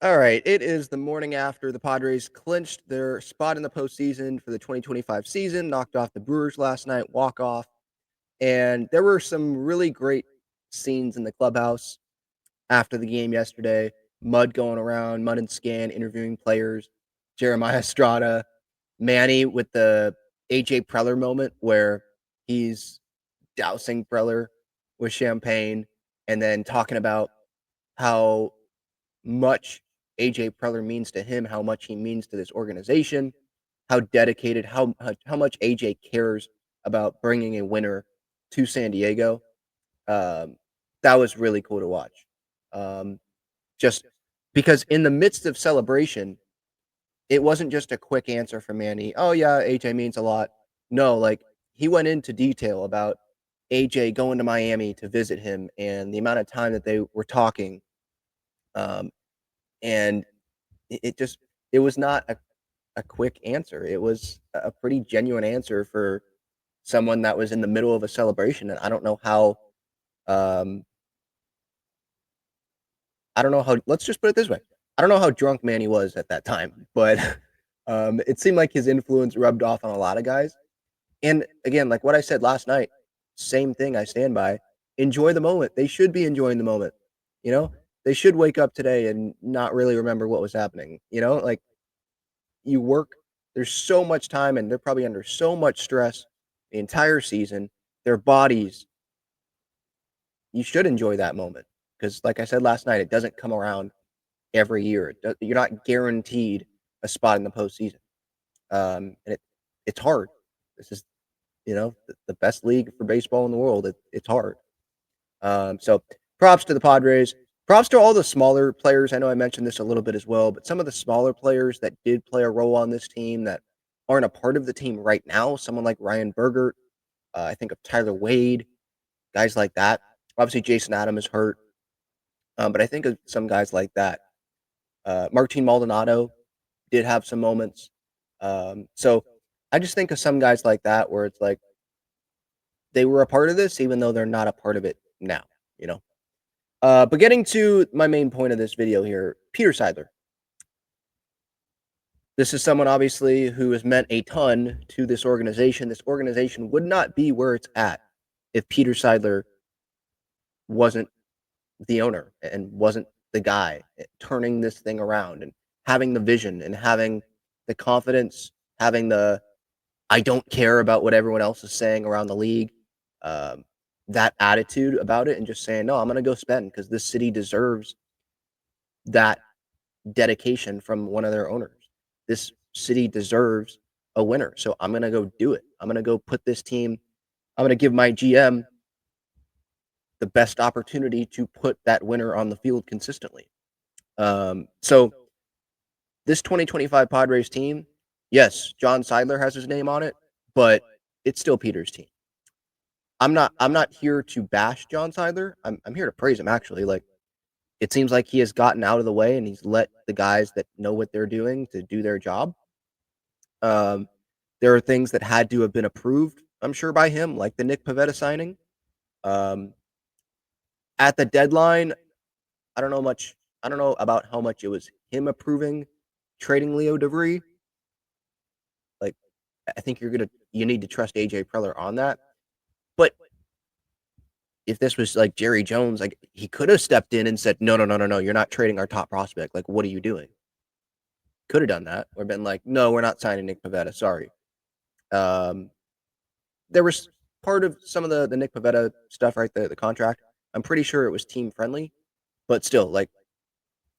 All right, it is the morning after the Padres clinched their spot in the postseason for the 2025 season, knocked off the Brewers last night, walk off, and there were some really great scenes in the clubhouse after the game yesterday. Mud going around, Mud and Scan interviewing players, Jeremiah Estrada, Manny with the AJ Preller moment where he's dousing Preller with champagne and then talking about how much AJ Preller means to him, how much he means to this organization, how dedicated, how much AJ cares about bringing a winner to San Diego. Um, that was really cool to watch. Um, just because in the midst of celebration, it wasn't just a quick answer from Manny. Oh yeah, AJ means a lot. No, like he went into detail about AJ going to Miami to visit him and the amount of time that they were talking. Um, and it just it was not a quick answer. It was a pretty genuine answer for someone that was in the middle of a celebration. And um I don't know how let's just put it this way. I don't know how drunk Manny was at that time, but it seemed like his influence rubbed off on a lot of guys. And again, like what I said last night, same thing I stand by. Enjoy the moment. They should be enjoying the moment. You know, they should wake up today and not really remember what was happening. Like you work, there's so much time and they're probably under so much stress the entire season. Their bodies, you should enjoy that moment because, like I said last night, it doesn't come around every year. You're not guaranteed a spot in the postseason, and it's hard. This is the best league for baseball in the world. It's hard. So props to the Padres. Props to all the smaller players. I know I mentioned this a little bit as well, but some of the smaller players that did play a role on this team that aren't a part of the team right now, someone like Ryan Bergert, I think of Tyler Wade, guys like that. Obviously, Jason Adam is hurt, but I think of some guys like that. Martin Maldonado did have some moments. So I just think of some guys like that where it's like they were a part of this, even though they're not a part of it now, you know? But getting to my main point of this video here, Peter Seidler. This is someone obviously who has meant a ton to this organization. This organization would not be where it's at if Peter Seidler wasn't the owner and wasn't the guy turning this thing around and having the vision and having the confidence, having the I don't care about what everyone else is saying around the league. Um, that attitude about it and just saying, no, I'm going to go spend because this city deserves that dedication from one of their owners. This city deserves a winner. So I'm going to go do it. I'm going to go put this team, I'm going to give my GM the best opportunity to put that winner on the field consistently. So this 2025 Padres team, yes, John Seidler has his name on it, but it's still Peter's team. I'm not here to bash John Seidler. I'm here to praise him actually. Like it seems like he has gotten out of the way and he's let the guys that know what they're doing to do their job. Um, there are things that had to have been approved, I'm sure, by him, like the Nick Pivetta signing. Um, at the deadline, I don't know much. I don't know about how much it was him approving trading Leo DeVry. Like, I think you need to trust AJ Preller on that. But if this was like Jerry Jones, like he could have stepped in and said, no, no, no, no, no, you're not trading our top prospect. Like, what are you doing? Could have done that or been like, no, we're not signing Nick Pivetta. Sorry. Um, there was part of some of the Nick Pivetta stuff, right? The contract. I'm pretty sure it was team friendly, but still, like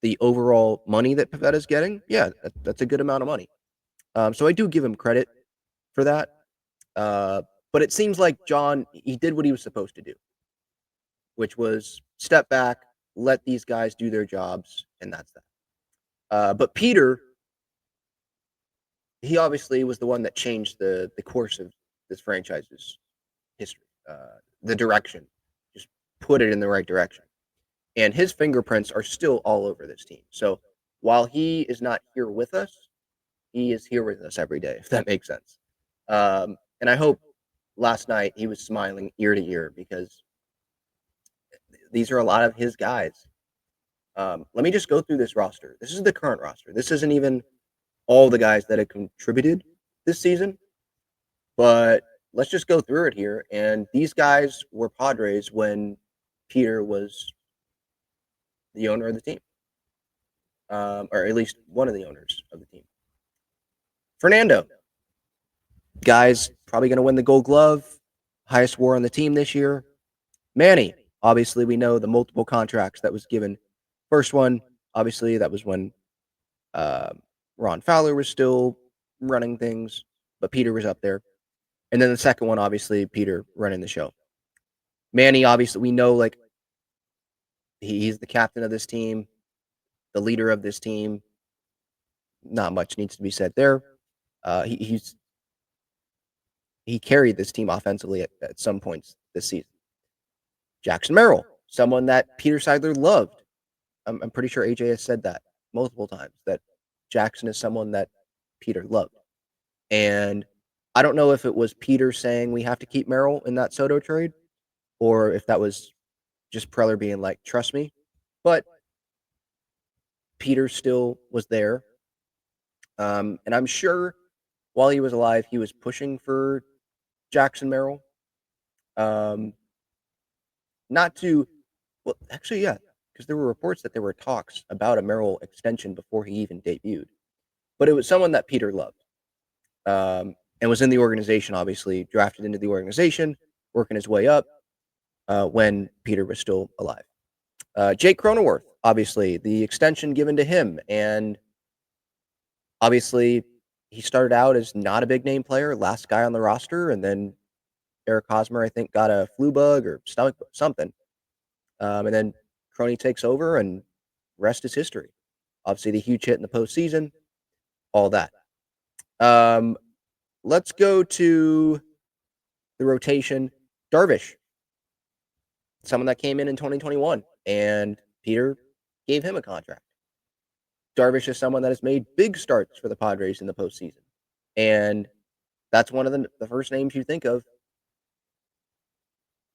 the overall money that Pavetta's getting, yeah, that's a good amount of money. So I do give him credit for that. But it seems like John, he did what he was supposed to do, which was step back, let these guys do their jobs, and that's that. But Peter, he obviously was the one that changed the course of this franchise's history, the direction, just put it in the right direction. And his fingerprints are still all over this team. So while he is not here with us, he is here with us every day, if that makes sense. And I hope last night he was smiling ear to ear because these are a lot of his guys. Let me just go through this roster. This is the current roster. This isn't even all the guys that have contributed this season, but let's just go through it here. And these guys were Padres when Peter was the owner of the team, or at least one of the owners of the team. Fernando, guy's probably going to win the Gold Glove, highest WAR on the team this year. Manny, obviously, we know the multiple contracts that was given. First one, obviously, that was when Ron Fowler was still running things, but Peter was up there. And then the second one, obviously, Peter running the show. Manny, obviously, we know like he's the captain of this team, the leader of this team. Not much needs to be said there. He carried this team offensively at some points this season. Jackson Merrill, someone that Peter Seidler loved. I'm pretty sure AJ has said that multiple times, that Jackson is someone that Peter loved. And I don't know if it was Peter saying we have to keep Merrill in that Soto trade, or if that was just Preller being like, trust me. But Peter still was there. And I'm sure while he was alive, he was pushing for Jackson Merrill. Not to, well, actually, yeah, because there were reports that there were talks about a Merrill extension before he even debuted. But it was someone that Peter loved, and was in the organization, obviously, drafted into the organization, working his way up when Peter was still alive. Jake Cronenworth, obviously, the extension given to him. And obviously, he started out as not a big name player, last guy on the roster, and then Eric Hosmer, I think, got a flu bug or stomach bug, something. And then Crony takes over, and rest is history. Obviously, the huge hit in the postseason, all that. Let's go to the rotation. Darvish, someone that came in 2021, and Peter gave him a contract. Darvish is someone that has made big starts for the Padres in the postseason, and that's one of the first names you think of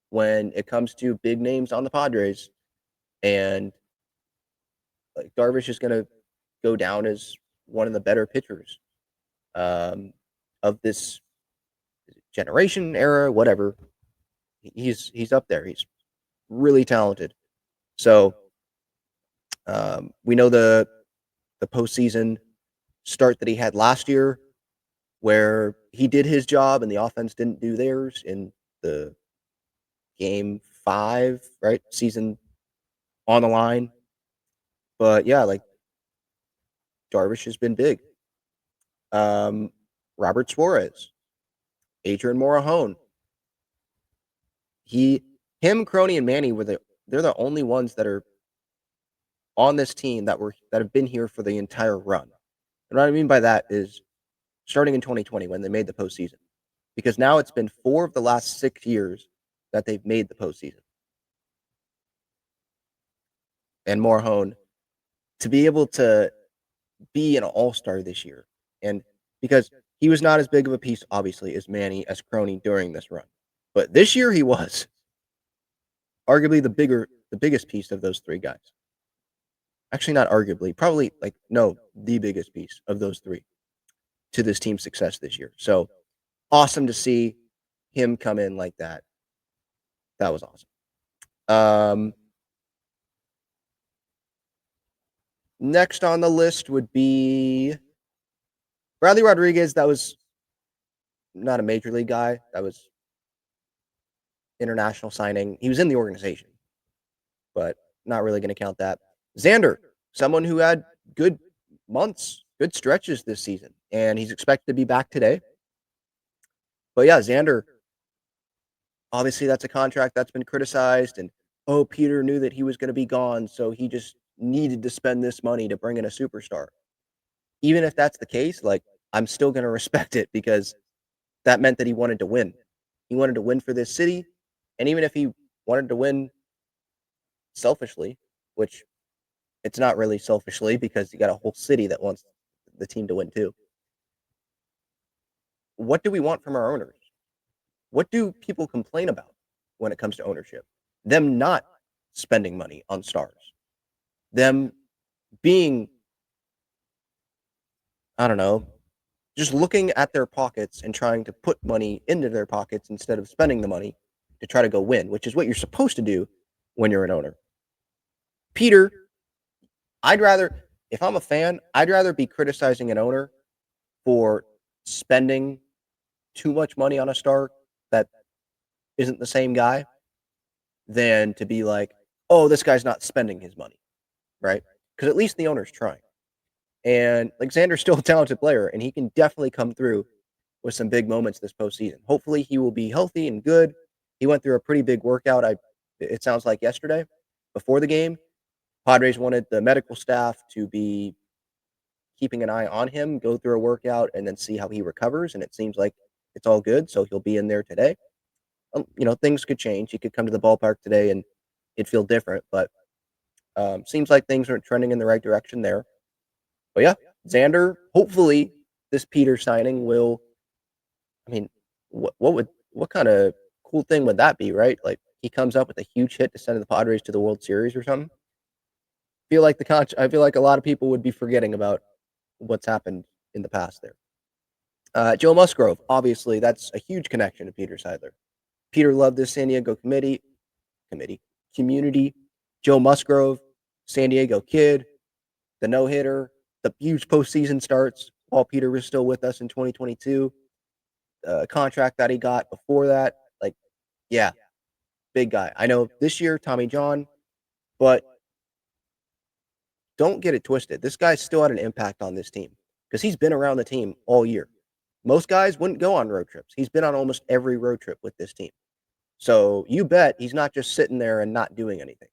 when it comes to big names on the Padres. And like Darvish is going to go down as one of the better pitchers of this generation, era, whatever. He's up there. He's really talented. So we know the postseason start that he had last year, where he did his job and the offense didn't do theirs in the game 5, right? Season on the line. But yeah, like Darvish has been big. Robert Suarez, Adrian Morejon. Him, Crony, and Manny they're the only ones that are on this team that have been here for the entire run. And what I mean by that is starting in 2020 when they made the postseason, because now it's been 4 of the last 6 years that they've made the postseason. And Morejon, to be able to be an all-star this year, and because he was not as big of a piece, obviously, as Manny, as Crony during this run, but this year he was arguably the biggest piece of those 3 guys. Actually, not arguably, probably the biggest piece of those 3 to this team's success this year. So awesome to see him come in like that. That was awesome. Next on the list would be Bradley Rodriguez. That was not a major league guy. That was international signing. He was in the organization, but not really going to count that. Xander, someone who had good months, good stretches this season, and he's expected to be back today. But yeah, Xander, obviously that's a contract that's been criticized, and Peter knew that he was going to be gone, so he just needed to spend this money to bring in a superstar. Even if that's the case, like, I'm still going to respect it, because that meant that he wanted to win. He wanted to win for this city, and even if he wanted to win selfishly, which it's not really selfishly, because you got a whole city that wants the team to win too. What do we want from our owners? What do people complain about when it comes to ownership? Them not spending money on stars. them being, I don't know, just looking at their pockets and trying to put money into their pockets instead of spending the money to try to go win, which is what you're supposed to do when you're an owner. Peter, I'd rather, if I'm a fan, I'd rather be criticizing an owner for spending too much money on a star that isn't the same guy than to be like, oh, this guy's not spending his money, right? Because at least the owner's trying. And like Xander's still a talented player, and he can definitely come through with some big moments this postseason. Hopefully, he will be healthy and good. He went through a pretty big workout. It sounds like yesterday before the game. Padres wanted the medical staff to be keeping an eye on him, go through a workout, and then see how he recovers. And it seems like it's all good, so he'll be in there today. Things could change. He could come to the ballpark today and it'd feel different, but seems like things are trending in the right direction there. But yeah, Xander, hopefully this Peter signing will, I mean, what kind of cool thing would that be, right? Like he comes up with a huge hit to send the Padres to the World Series or something. I feel like a lot of people would be forgetting about what's happened in the past there. Joe Musgrove, obviously, that's a huge connection to Peter Seidler. Peter loved this San Diego community. Joe Musgrove, San Diego kid, the no hitter, the huge postseason starts while Peter was still with us in 2022. Contract that he got before that, like, yeah, big guy. I know this year Tommy John, but don't get it twisted. This guy still had an impact on this team because he's been around the team all year. Most guys wouldn't go on road trips. He's been on almost every road trip with this team. So you bet he's not just sitting there and not doing anything.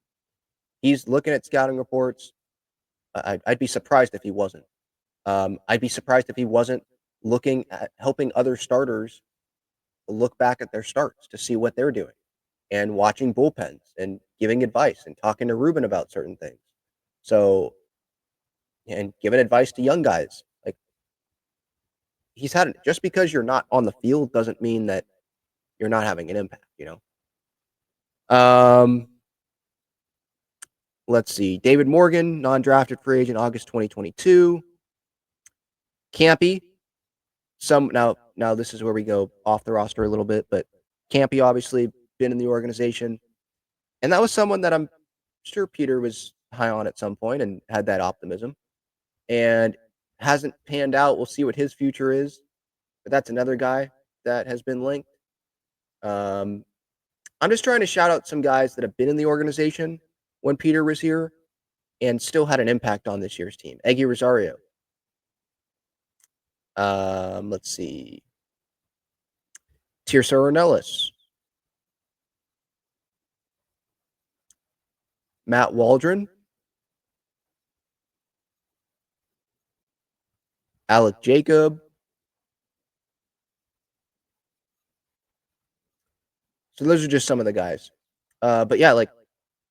He's looking at scouting reports. I'd be surprised if he wasn't. I'd be surprised if he wasn't looking at helping other starters look back at their starts to see what they're doing and watching bullpens and giving advice and talking to Ruben about certain things. So, and giving advice to young guys. Like he's had it. Just because you're not on the field doesn't mean that you're not having an impact. Let's see. David Morgan, non-drafted free agent, August 2022. Campy, now this is where we go off the roster a little bit, but Campy obviously been in the organization, and that was someone that I'm sure Peter was high on at some point and had that optimism, and hasn't panned out. We'll see what his future is, but that's another guy that has been linked. I'm just trying to shout out some guys that have been in the organization when Peter was here and still had an impact on this year's team. Eggy Rosario. Let's see. Tirsa Ornelas. Matt Waldron. Alec Jacob. So those are just some of the guys. But yeah, like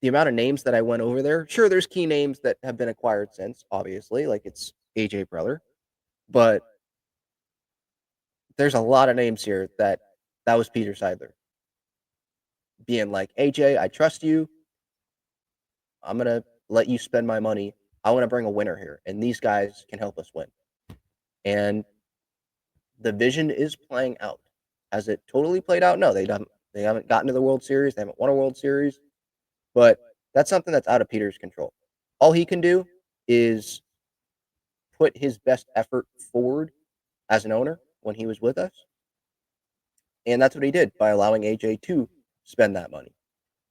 the amount of names that I went over there. Sure, there's key names that have been acquired since, obviously, like it's AJ Preller, but there's a lot of names here that was Peter Seidler being like, AJ, I trust you. I'm gonna let you spend my money. I want to bring a winner here, and these guys can help us win. And the vision is playing out. Has it totally played out? No, they haven't gotten to the World Series. They haven't won a World Series. But that's something that's out of Peter's control. All he can do is put his best effort forward as an owner when he was with us. And that's what he did by allowing AJ to spend that money.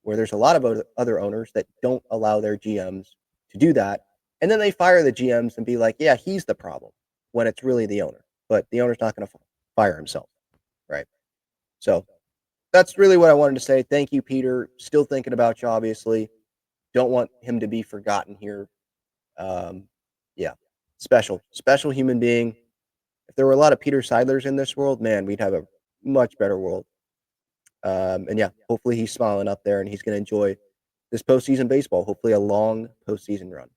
Where there's a lot of other owners that don't allow their GMs to do that. And then they fire the GMs and be like, yeah, he's the problem when it's really the owner. But the owner's not going to fire himself. Right. So that's really what I wanted to say. Thank you, Peter. Still thinking about you, obviously. Don't want him to be forgotten here. Yeah, special human being. If there were a lot of Peter Seidlers in this world, man, we'd have a much better world. And yeah, hopefully he's smiling up there and he's going to enjoy this postseason baseball. Hopefully a long postseason run.